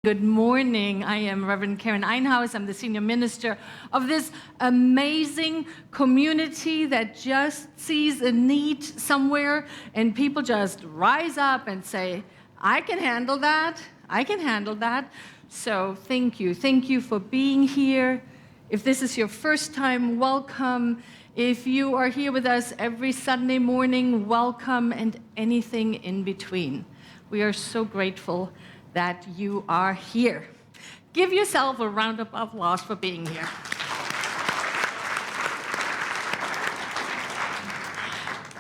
Good morning. I am Reverend Karen Einhaus. I'm the senior minister of this amazing community that just sees a need somewhere, and people just rise up and say, I can handle that. I can handle that. So thank you. Thank you for being here. If this is your first time, welcome. If you are here with us every Sunday morning, welcome, and anything in between. We are so grateful that you are here. Give yourself a round of applause for being here.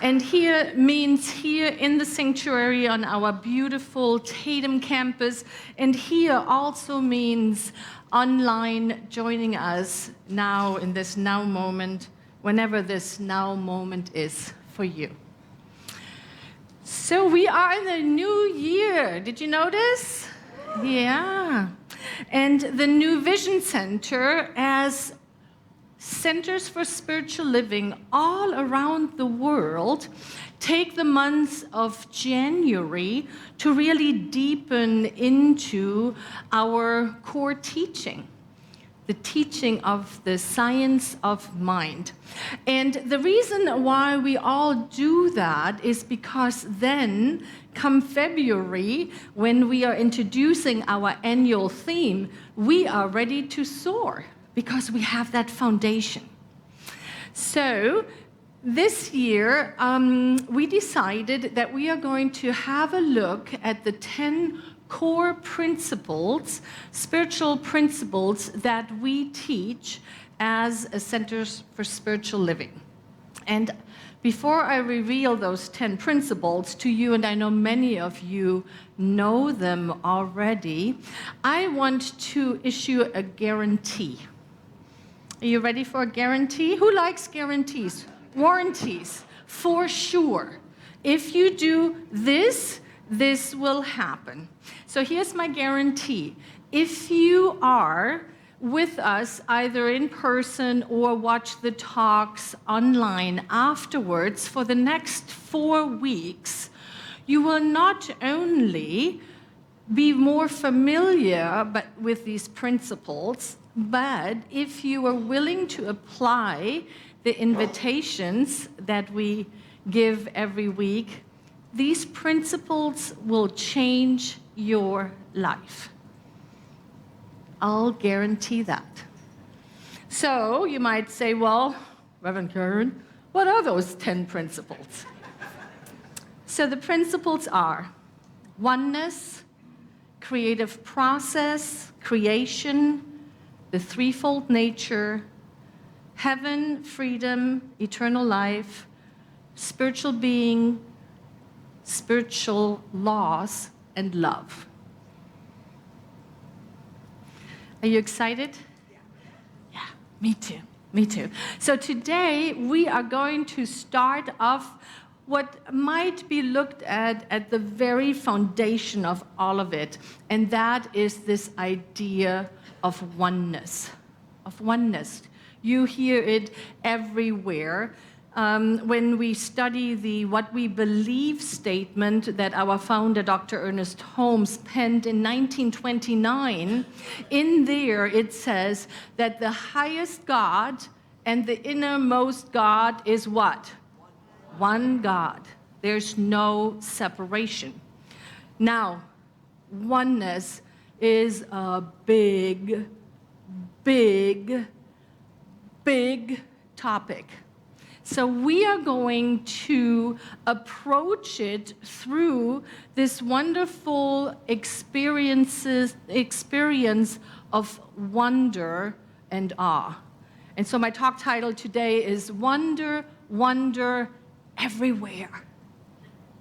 And here means here in the sanctuary on our beautiful Tatum campus, and here also means online joining us now in this now moment, whenever this now moment is for you. So we are in the new year. Did you notice? Yeah. And the New Vision Center, as centers for spiritual living all around the world, take the months of January to really deepen into our core teaching. The teaching of the science of mind. And the reason why we all do that is because then, come February, when we are introducing our annual theme, we are ready to soar because we have that foundation. So this year, we decided that we are going to have a look at the 10 core principles, spiritual principles that we teach as a Centers for Spiritual Living. And before I reveal those 10 principles to you, and I know many of you know them already, I want to issue a guarantee. Are you ready for a guarantee? Who likes guarantees? Warranties, for sure. If you do this, this will happen. So here's my guarantee. If you are with us either in person or watch the talks online afterwards for the next 4 weeks, you will not only be more familiar with these principles, but if you are willing to apply the invitations that we give every week, these principles will change your life. I'll guarantee that. So you might say, well, Reverend Karen, what are those 10 principles? So the principles are oneness, creative process, creation, the threefold nature, heaven, freedom, eternal life, spiritual being, spiritual laws, and love. Are you excited? Yeah, me too, me too. So today we are going to start off what might be looked at the very foundation of all of it, and that is this idea of oneness. Of oneness. You hear it everywhere. When we study the what we believe statement that our founder, Dr. Ernest Holmes, penned in 1929, in there it says that the highest God and the innermost God is what? One God. There's no separation. Now, oneness is a big, big, big topic. So we are going to approach it through this wonderful experience of wonder and awe. And so my talk title today is Wonder, Wonder Everywhere.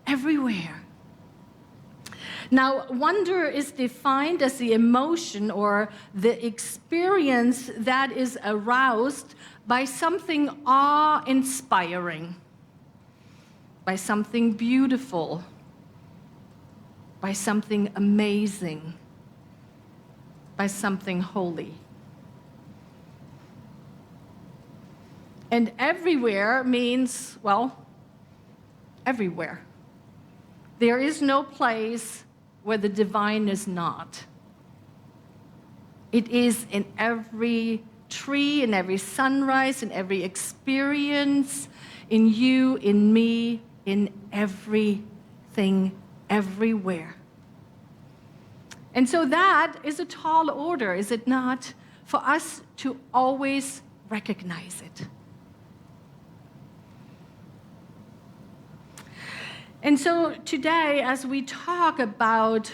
Everywhere. Now, wonder is defined as the emotion or the experience that is aroused by something awe-inspiring, by something beautiful, by something amazing, by something holy. And everywhere means, well, everywhere. There is no place where the divine is not. It is in every tree, in every sunrise, in every experience, in you, in me, in everything, everywhere. And so that is a tall order, is it not, for us to always recognize it. And so today, as we talk about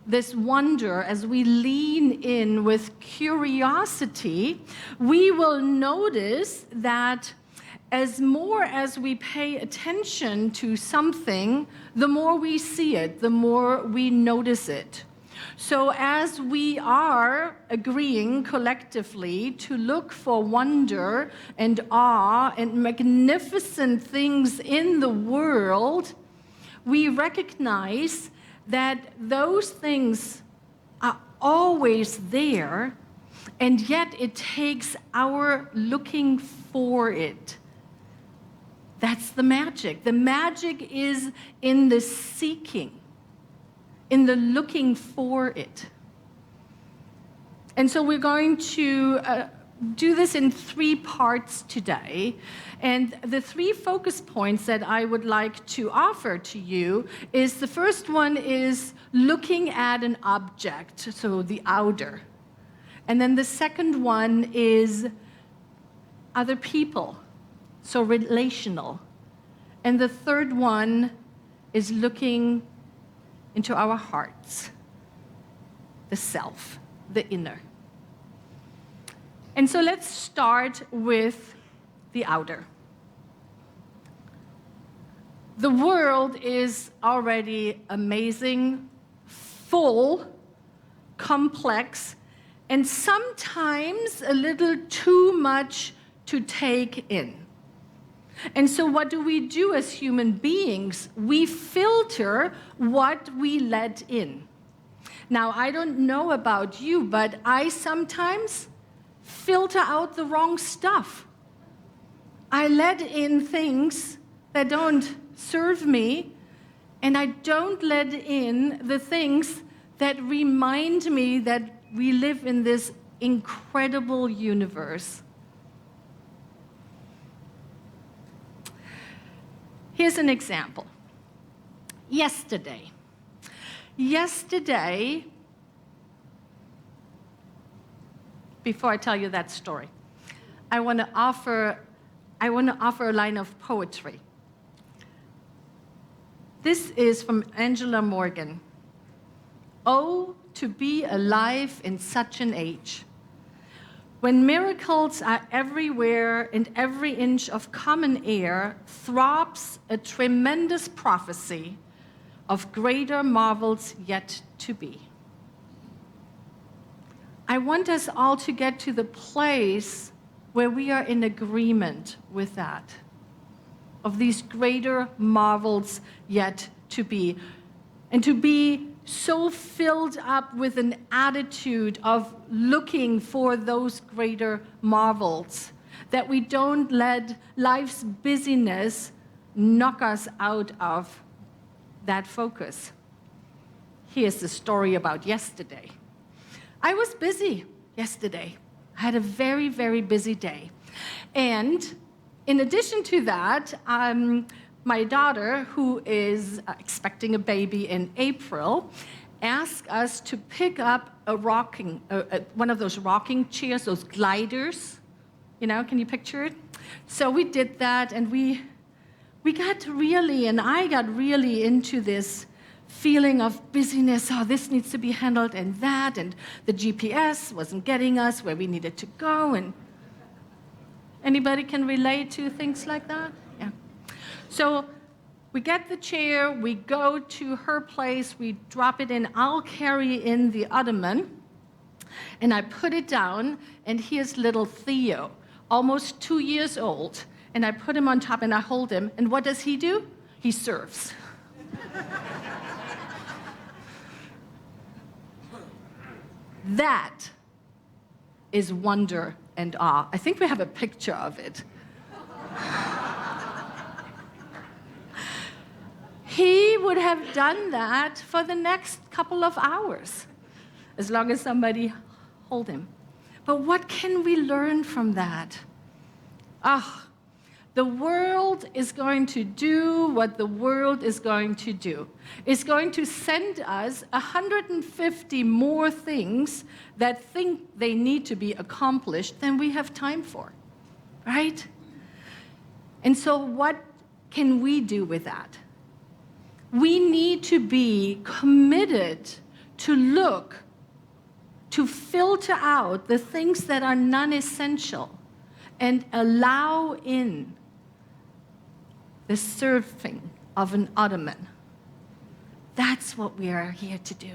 this wonder, as we lean in with curiosity, we will notice that as more as we pay attention to something, the more we see it, the more we notice it. So as we are agreeing collectively to look for wonder and awe and magnificent things in the world, we recognize that those things are always there, and yet it takes our looking for it. That's the magic. The magic is in the seeking, in the looking for it. And so we're going to do this in 3 parts today. And the 3 focus points that I would like to offer to you is, the first one is looking at an object, so the outer. And then the second one is other people, so relational. And the third one is looking into our hearts, the self, the inner. And so let's start with the outer. The world is already amazing, full, complex, and sometimes a little too much to take in. And so what do we do as human beings? We filter what we let in. Now, I don't know about you, but I sometimes filter out the wrong stuff. I let in things that don't serve me, and I don't let in the things that remind me that we live in this incredible universe. Here's an example. Yesterday, before I tell you that story, I want to offer a line of poetry. This is from Angela Morgan. Oh, to be alive in such an age, when miracles are everywhere and every inch of common air throbs a tremendous prophecy of greater marvels yet to be. I want us all to get to the place where we are in agreement with that, of these greater marvels yet to be, and to be so filled up with an attitude of looking for those greater marvels that we don't let life's busyness knock us out of that focus. Here's the story about yesterday. I was busy yesterday. I had a very, very busy day. And in addition to that, my daughter, who is expecting a baby in April, asked us to pick up one of those rocking chairs, those gliders. You know, can you picture it? So we did that, and we got really, and I got really into this feeling of busyness. Oh, this needs to be handled, and that, and the GPS wasn't getting us where we needed to go. And anybody can relate to things like that? Yeah. So we get the chair, we go to her place, we drop it in, I'll carry in the ottoman, and I put it down, and here's little Theo, almost 2 years old, and I put him on top, and I hold him, and what does he do? He serves. That is wonder and awe. I think we have a picture of it. He would have done that for the next couple of hours, as long as somebody hold him. But what can we learn from that? The world is going to do what the world is going to do. It's going to send us 150 more things that think they need to be accomplished than we have time for, right? And so what can we do with that? We need to be committed to look, to filter out the things that are non-essential and allow in the surfing of an ottoman. That's what we are here to do.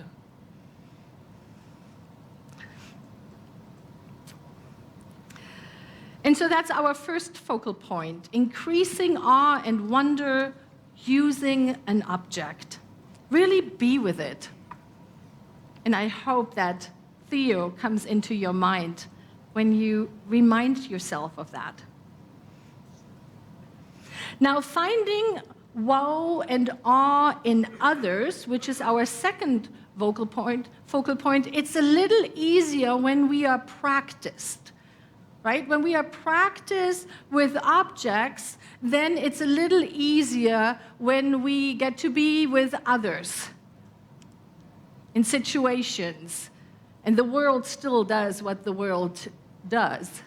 And so that's our first focal point, increasing awe and wonder using an object. Really be with it. And I hope that Theo comes into your mind when you remind yourself of that. Now, finding woe and awe in others, which is our second focal point, it's a little easier when we are practiced, right? When we are practiced with objects, then it's a little easier when we get to be with others in situations, and the world still does what the world does.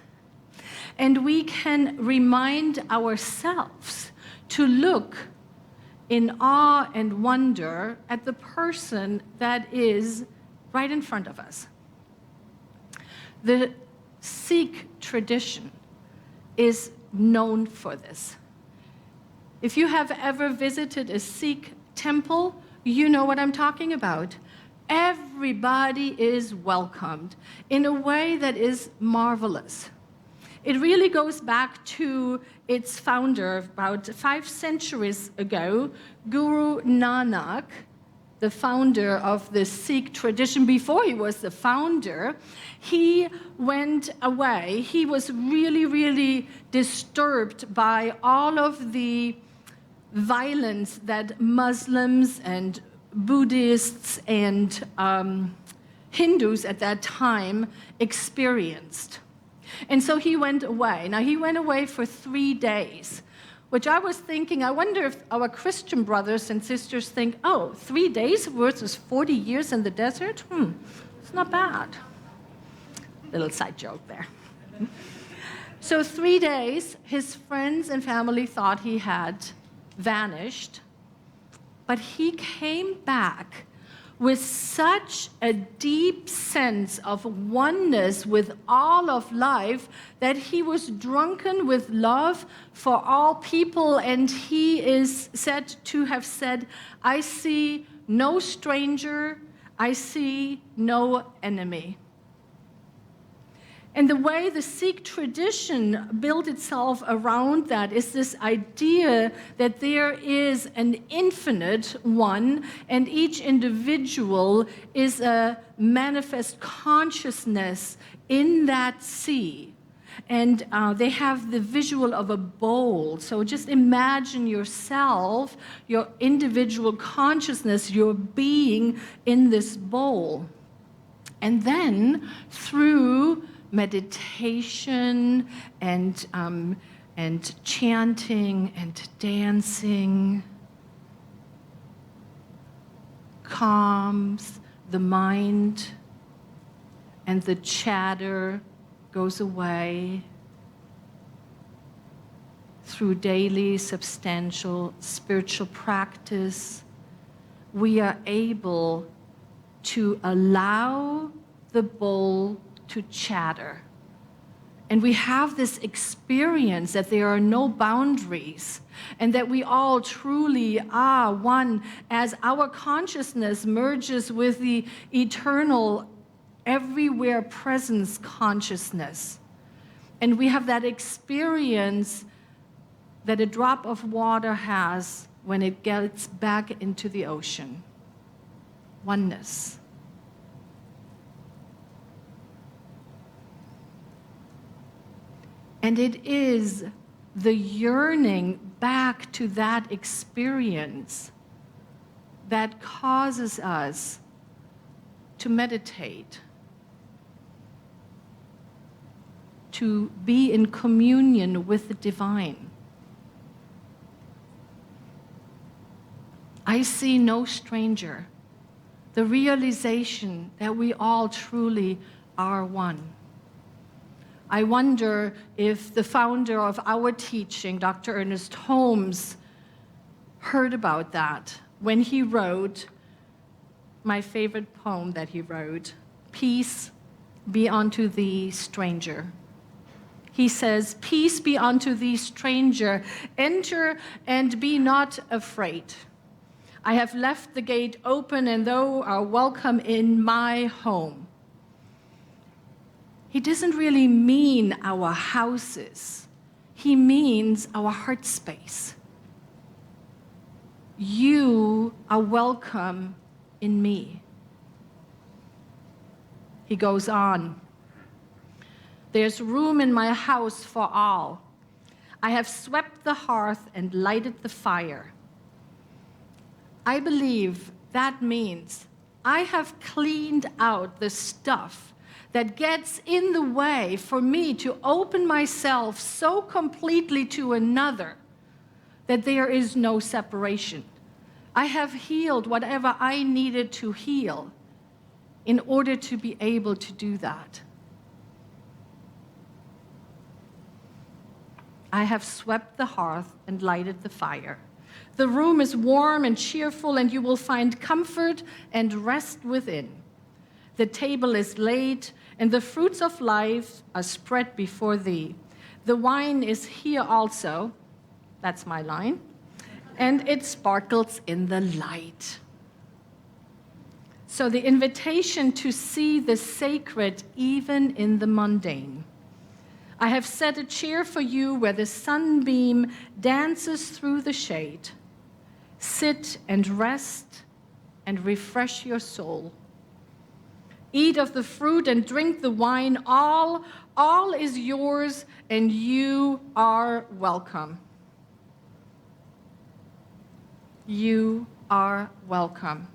And we can remind ourselves to look in awe and wonder at the person that is right in front of us. The Sikh tradition is known for this. If you have ever visited a Sikh temple, you know what I'm talking about. Everybody is welcomed in a way that is marvelous. It really goes back to its founder about 5 centuries ago, Guru Nanak, the founder of the Sikh tradition. Before he was the founder, he went away. He was really, really disturbed by all of the violence that Muslims and Buddhists and Hindus at that time experienced. And so he went away. Now, he went away for 3 days, which I was thinking, I wonder if our Christian brothers and sisters think, 3 days versus 40 years in the desert? It's not bad. Little side joke there. So 3 days, his friends and family thought he had vanished, but he came back with such a deep sense of oneness with all of life that he was drunken with love for all people, and he is said to have said, "I see no stranger, I see no enemy." And the way the Sikh tradition built itself around that is this idea that there is an infinite one, and each individual is a manifest consciousness in that sea. And they have the visual of a bowl. So just imagine yourself, your individual consciousness, your being in this bowl. And then through meditation and chanting and dancing calms the mind, and the chatter goes away. Through daily substantial spiritual practice, we are able to allow the bowl to chatter. And we have this experience that there are no boundaries, and that we all truly are one as our consciousness merges with the eternal, everywhere presence consciousness. And we have that experience that a drop of water has when it gets back into the ocean. Oneness. And it is the yearning back to that experience that causes us to meditate, to be in communion with the divine. I see no stranger. The realization that we all truly are one. I wonder if the founder of our teaching, Dr. Ernest Holmes, heard about that when he wrote my favorite poem that he wrote, Peace be unto thee, stranger. He says, peace be unto thee, stranger. Enter and be not afraid. I have left the gate open, and thou art welcome in my home. He doesn't really mean our houses. He means our heart space. You are welcome in me. He goes on. There's room in my house for all. I have swept the hearth and lighted the fire. I believe that means I have cleaned out the stuff that gets in the way for me to open myself so completely to another that there is no separation. I have healed whatever I needed to heal in order to be able to do that. I have swept the hearth and lighted the fire. The room is warm and cheerful, and you will find comfort and rest within. The table is laid, and the fruits of life are spread before thee. The wine is here also. That's my line. And it sparkles in the light. So the invitation to see the sacred even in the mundane. I have set a chair for you where the sunbeam dances through the shade. Sit and rest and refresh your soul. Eat of the fruit and drink the wine. All is yours, and you are welcome. You are welcome.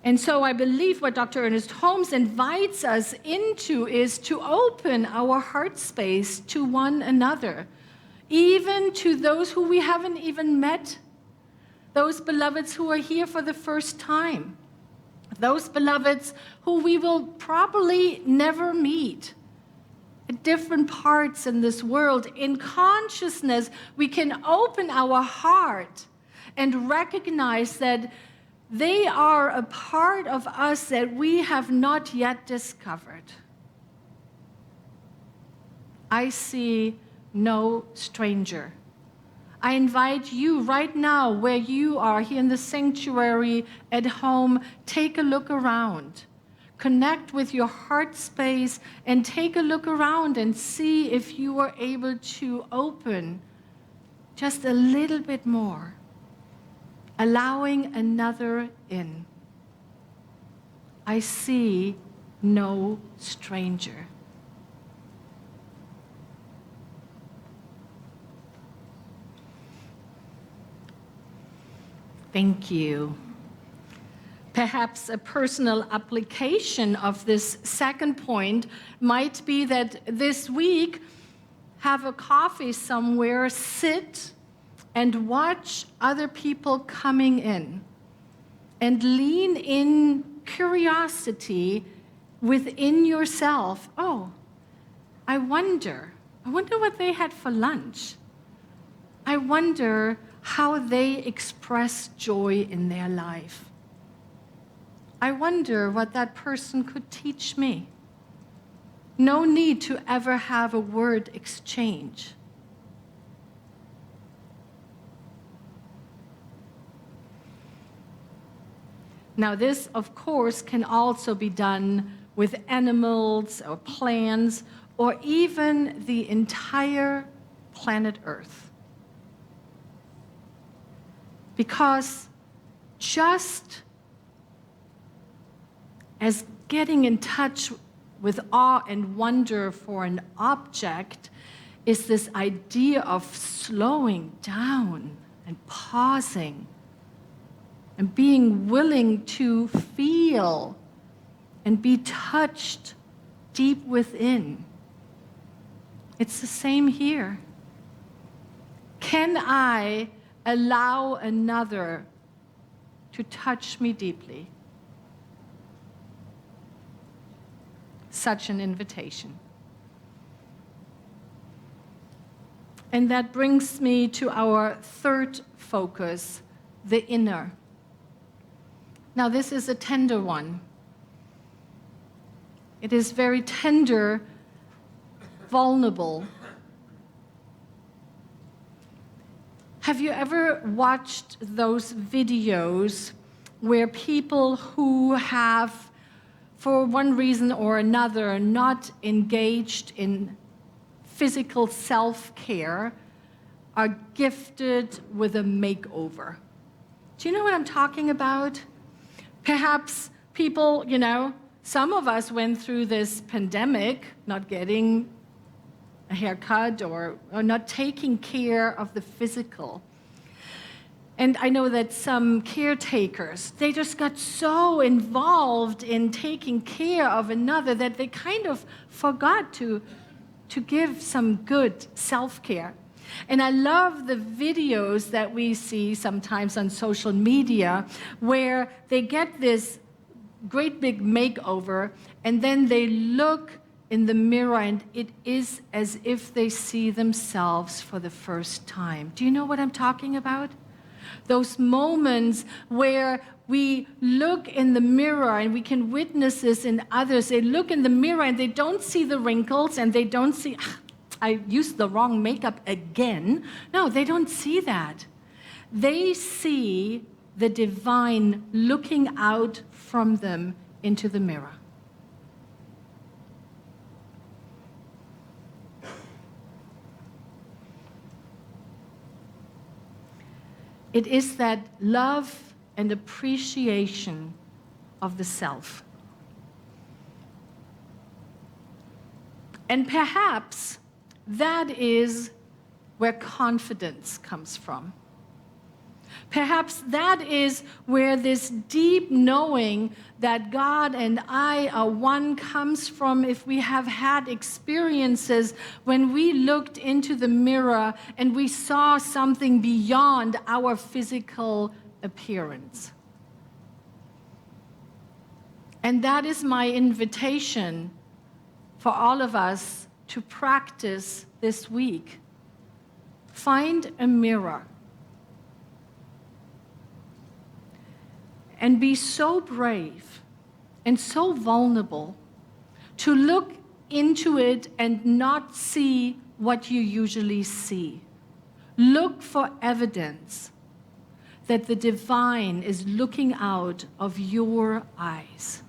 And so I believe what Dr. Ernest Holmes invites us into is to open our heart space to one another, even to those who we haven't even met, those beloveds who are here for the first time, those beloveds who we will probably never meet at different parts in this world. In consciousness, we can open our heart and recognize that they are a part of us that we have not yet discovered. I see no stranger. I invite you right now, where you are, here in the sanctuary, at home, take a look around. Connect with your heart space and take a look around and see if you are able to open just a little bit more, allowing another in. I see no stranger. Thank you. Perhaps a personal application of this second point might be that this week, have a coffee somewhere, sit and watch other people coming in, and lean in curiosity within yourself. Oh, I wonder what they had for lunch. I wonder how they express joy in their life. I wonder what that person could teach me. No need to ever have a word exchange. Now, this, of course, can also be done with animals or plants or even the entire planet Earth. Because just as getting in touch with awe and wonder for an object is this idea of slowing down and pausing and being willing to feel and be touched deep within. It's the same here. Can I allow another to touch me deeply? Such an invitation. And that brings me to our third focus, the inner. Now, this is a tender one. It is very tender, vulnerable. Have you ever watched those videos where people who have, for one reason or another, not engaged in physical self-care, are gifted with a makeover? Do you know what I'm talking about? Perhaps people, some of us went through this pandemic not getting a haircut or not taking care of the physical. And I know that some caretakers, they just got so involved in taking care of another that they kind of forgot to give some good self-care. And I love the videos that we see sometimes on social media where they get this great big makeover and then they look in the mirror and it is as if they see themselves for the first time. Do you know what I'm talking about? Those moments where we look in the mirror and we can witness this in others. They look in the mirror and they don't see the wrinkles and they don't see, I used the wrong makeup again. No, they don't see that. They see the divine looking out from them into the mirror. It is that love and appreciation of the self. And perhaps that is where confidence comes from. Perhaps that is where this deep knowing that God and I are one comes from, if we have had experiences when we looked into the mirror and we saw something beyond our physical appearance. And that is my invitation for all of us to practice this week. Find a mirror and be so brave and so vulnerable to look into it and not see what you usually see. Look for evidence that the divine is looking out of your eyes.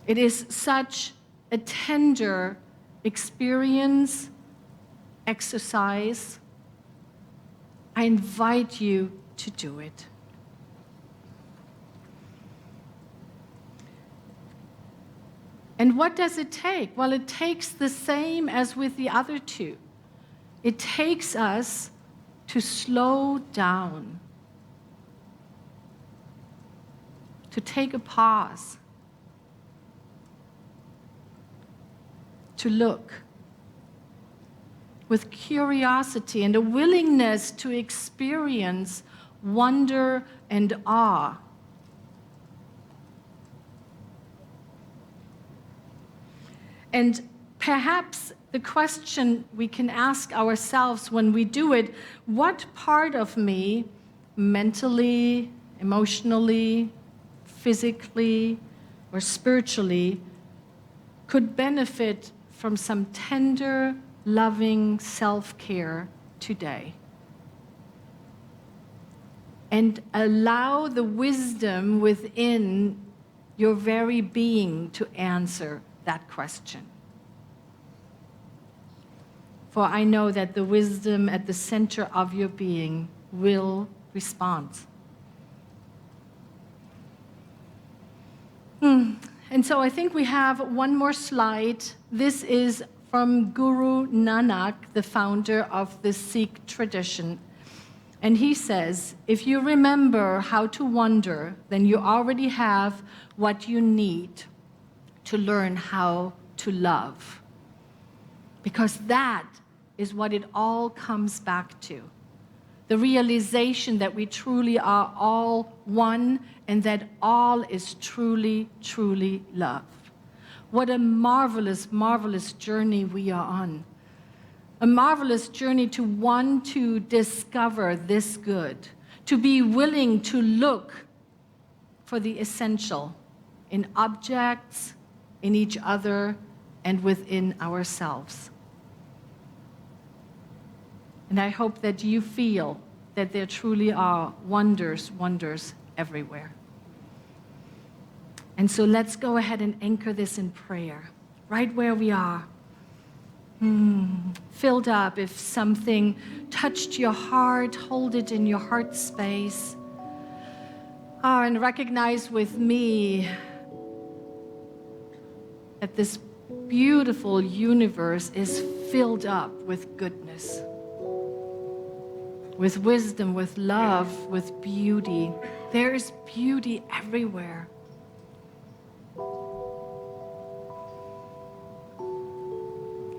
It is such a tender experience, exercise. I invite you to do it. And what does it take? Well, it takes the same as with the other two. It takes us to slow down, to take a pause, to look with curiosity and a willingness to experience wonder and awe. And perhaps the question we can ask ourselves when we do it, what part of me, mentally, emotionally, physically, or spiritually, could benefit from some tender, loving self-care today? And allow the wisdom within your very being to answer that question. For I know that the wisdom at the center of your being will respond. And so I think we have one more slide. This is from Guru Nanak, the founder of the Sikh tradition. And he says, if you remember how to wonder, then you already have what you need. to learn how to love. Because that is what it all comes back to. The realization that we truly are all one and that all is truly, truly love. What a marvelous, marvelous journey we are on. A marvelous journey to want to discover this good, to be willing to look for the essential in objects, in each other, and within ourselves. And I hope that you feel that there truly are wonders, wonders everywhere. And so let's go ahead and anchor this in prayer, right where we are. Filled up. If something touched your heart, hold it in your heart space. And recognize with me that this beautiful universe is filled up with goodness, with wisdom, with love, with beauty. There is beauty everywhere.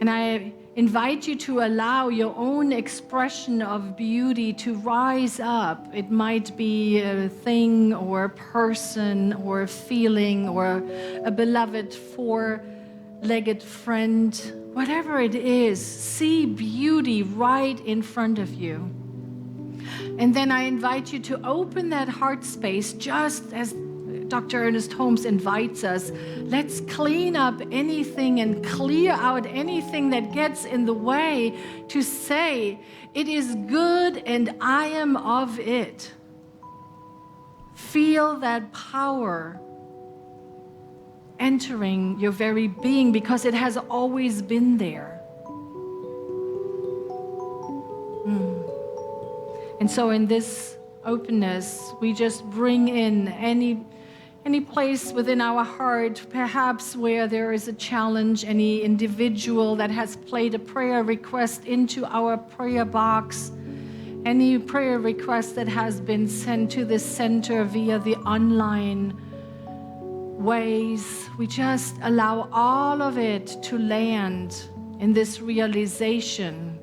And I invite you to allow your own expression of beauty to rise up. It might be a thing or a person or a feeling or a beloved four-legged friend. Whatever it is, see beauty right in front of you. And then I invite you to open that heart space just as Dr. Ernest Holmes invites us. Let's clean up anything and clear out anything that gets in the way to say, it is good and I am of it. Feel that power entering your very being because it has always been there. And so in this openness, we just bring in any place within our heart, perhaps where there is a challenge, any individual that has played a prayer request into our prayer box, any prayer request that has been sent to the center via the online ways. We just allow all of it to land in this realization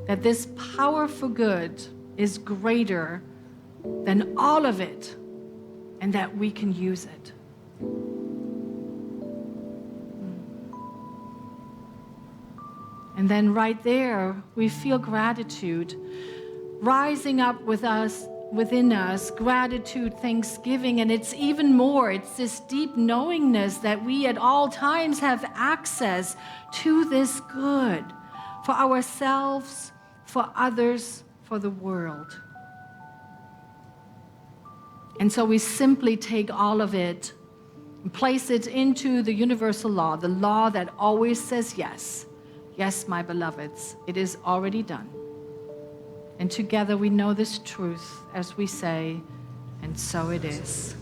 that this powerful good is greater than all of it, and that we can use it. And then right there, we feel gratitude rising up within us, gratitude, thanksgiving, and it's even more. It's this deep knowingness that we at all times have access to this good for ourselves, for others, for the world. And so we simply take all of it and place it into the universal law, the law that always says yes. Yes, my beloveds, it is already done. And together we know this truth as we say, and so it is.